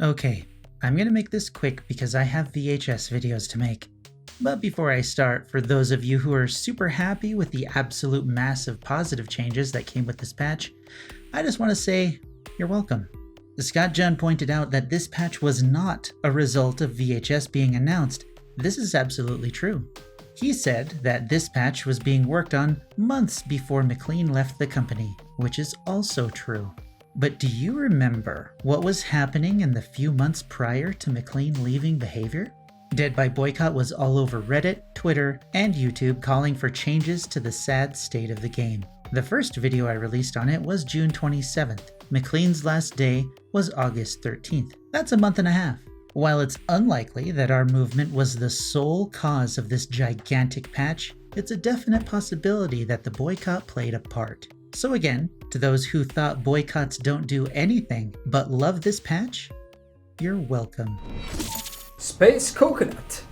Okay, I'm gonna make this quick because I have VHS videos to make. But before I start, for those of you who are super happy with the absolute massive positive changes that came with this patch, I just want to say, you're welcome. Scott John pointed out that this patch was not a result of VHS being announced. This is absolutely true. He said that this patch was being worked on months before McLean left the company, which is also true. But do you remember what was happening in the few months prior to McLean leaving Behavior? Dead by Boycott was all over Reddit, Twitter, and YouTube calling for changes to the sad state of the game. The first video I released on it was June 27th. McLean's last day was August 13th. That's a month and a half. While it's unlikely that our movement was the sole cause of this gigantic patch, it's a definite possibility that the boycott played a part. So again, to those who thought boycotts don't do anything but love this patch, you're welcome. Space Coconut.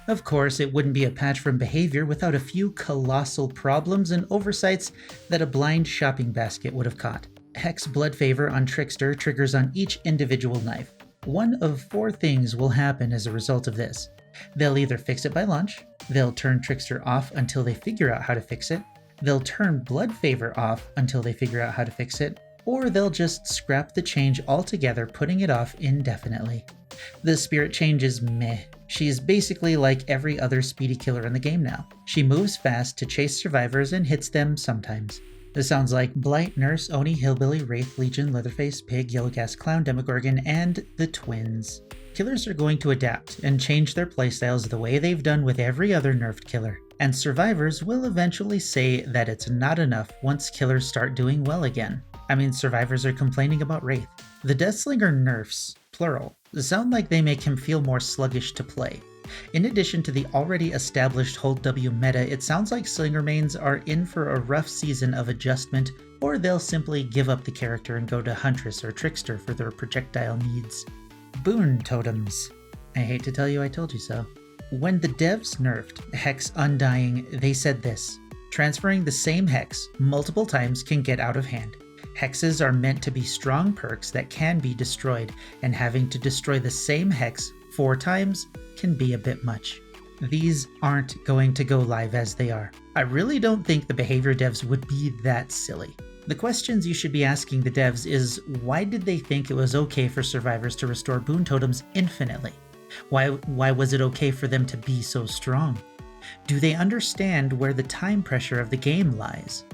Of course, it wouldn't be a patch from Behavior without a few colossal problems and oversights that a blind shopping basket would have caught. Hex Blood Favor on Trickster triggers on each individual knife. One of 4 things will happen as a result of this. They'll either fix it by launch, they'll turn Trickster off until they figure out how to fix it, they'll turn Blood Favor off until they figure out how to fix it, or they'll just scrap the change altogether, putting it off indefinitely. The Spirit change is meh. She's basically like every other speedy killer in the game now. She moves fast to chase survivors and hits them sometimes. This sounds like Blight, Nurse, Oni, Hillbilly, Wraith, Legion, Leatherface, Pig, Yellow Gas Clown, Demogorgon, and the Twins. Killers are going to adapt and change their playstyles the way they've done with every other nerfed killer. And survivors will eventually say that it's not enough once killers start doing well again. I mean, survivors are complaining about Wraith. The Deathslinger nerfs, plural, sound like they make him feel more sluggish to play. In addition to the already established Hold W meta, it sounds like Slinger mains are in for a rough season of adjustment, or they'll simply give up the character and go to Huntress or Trickster for their projectile needs. Boon totems. I hate to tell you I told you so. When the devs nerfed Hex Undying, they said this: transferring the same Hex multiple times can get out of hand. Hexes are meant to be strong perks that can be destroyed, and having to destroy the same Hex 4 times can be a bit much. These aren't going to go live as they are. I really don't think the Behavior devs would be that silly. The questions you should be asking the devs is, why did they think it was okay for survivors to restore boon totems infinitely? Why was it okay for them to be so strong? Do they understand where the time pressure of the game lies?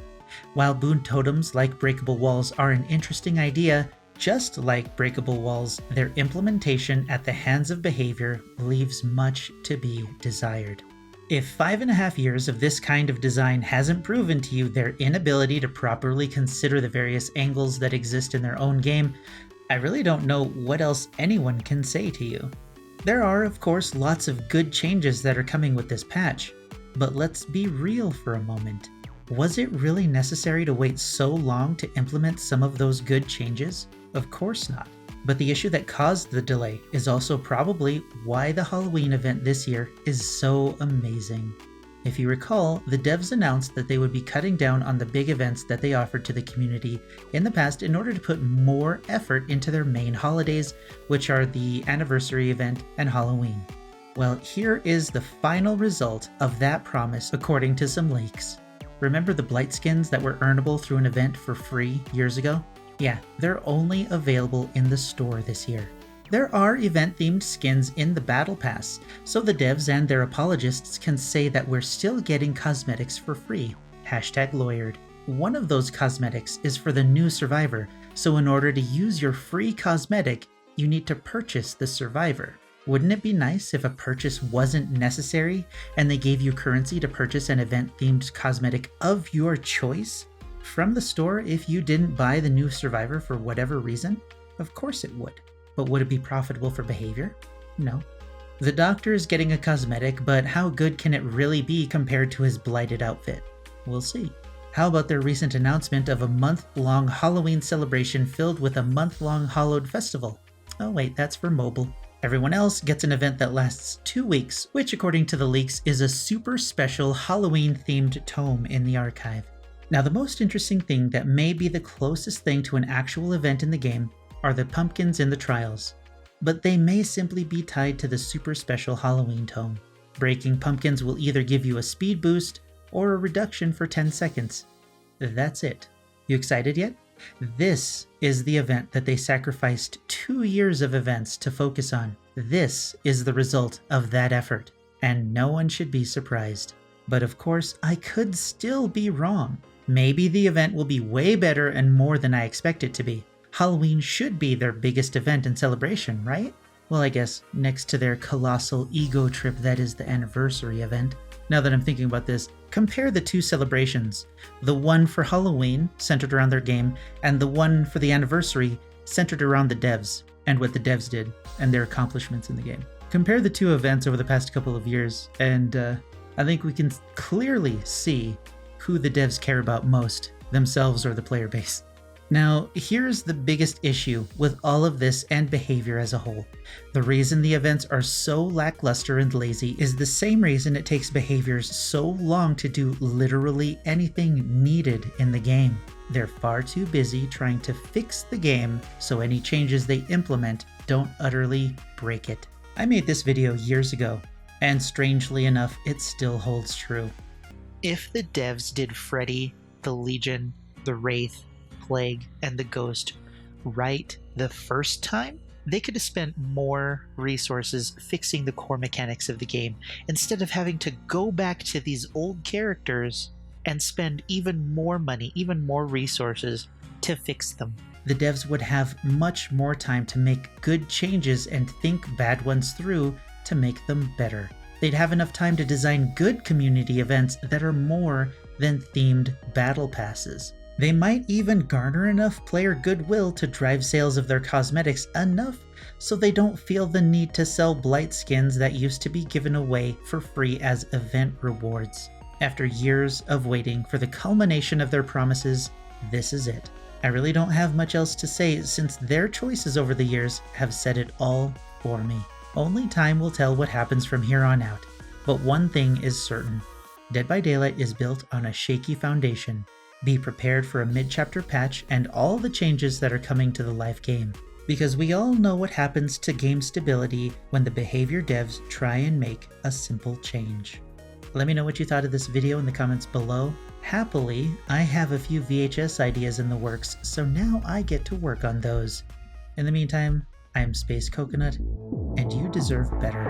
While boon totems like breakable walls are an interesting idea, just like breakable walls, their implementation at the hands of Behavior leaves much to be desired. If 5.5 years of this kind of design hasn't proven to you their inability to properly consider the various angles that exist in their own game, I really don't know what else anyone can say to you. There are, of course, lots of good changes that are coming with this patch, but let's be real for a moment. Was it really necessary to wait so long to implement some of those good changes? Of course not. But the issue that caused the delay is also probably why the Halloween event this year is so amazing. If you recall, the devs announced that they would be cutting down on the big events that they offered to the community in the past in order to put more effort into their main holidays, which are the anniversary event and Halloween. Well, here is the final result of that promise according to some leaks. Remember the Blight skins that were earnable through an event for free years ago? Yeah, they're only available in the store this year. There are event-themed skins in the Battle Pass, so the devs and their apologists can say that we're still getting cosmetics for free. #lawyered. One of those cosmetics is for the new survivor, so in order to use your free cosmetic, you need to purchase the survivor. Wouldn't it be nice if a purchase wasn't necessary and they gave you currency to purchase an event-themed cosmetic of your choice from the store if you didn't buy the new survivor for whatever reason? Of course it would. But would it be profitable for Behavior? No. The Doctor is getting a cosmetic, but how good can it really be compared to his blighted outfit? We'll see. How about their recent announcement of a month-long Halloween celebration filled with a month-long Hallowed festival? Oh wait, that's for mobile. Everyone else gets an event that lasts 2 weeks, which according to the leaks is a super special Halloween-themed tome in the archive. Now the most interesting thing that may be the closest thing to an actual event in the game are the pumpkins in the trials, but they may simply be tied to the super special Halloween tome. Breaking pumpkins will either give you a speed boost or a reduction for 10 seconds. That's it. You excited yet? This is the event that they sacrificed 2 years of events to focus on. This is the result of that effort, and no one should be surprised. But of course, I could still be wrong. Maybe the event will be way better and more than I expect it to be. Halloween should be their biggest event and celebration, right? Well, I guess next to their colossal ego trip that is the anniversary event. Now that I'm thinking about this, compare the two celebrations. The one for Halloween, centered around their game, and the one for the anniversary, centered around the devs, and what the devs did, and their accomplishments in the game. Compare the two events over the past couple of years, and I think we can clearly see who the devs care about most, themselves or the player base. Now, here's the biggest issue with all of this and behavior as a whole. The reason the events are so lackluster and lazy is the same reason it takes behaviors so long to do literally anything needed in the game. They're far too busy trying to fix the game so any changes they implement don't utterly break it. I made this video years ago, and strangely enough, it still holds true. If the devs did Freddy, the Legion, the Wraith, Plague, and the Ghost right the first time, they could have spent more resources fixing the core mechanics of the game instead of having to go back to these old characters and spend even more money, even more resources to fix them. The devs would have much more time to make good changes and think bad ones through to make them better. They'd have enough time to design good community events that are more than themed battle passes. They might even garner enough player goodwill to drive sales of their cosmetics enough so they don't feel the need to sell blight skins that used to be given away for free as event rewards. After years of waiting for the culmination of their promises, this is it. I really don't have much else to say since their choices over the years have said it all for me. Only time will tell what happens from here on out. But one thing is certain. Dead by Daylight is built on a shaky foundation. Be prepared for a mid-chapter patch and all the changes that are coming to the live game. Because we all know what happens to game stability when the behavior devs try and make a simple change. Let me know what you thought of this video in the comments below. Happily, I have a few VHS ideas in the works, so now I get to work on those. In the meantime, I'm Space Coconut, and you deserve better.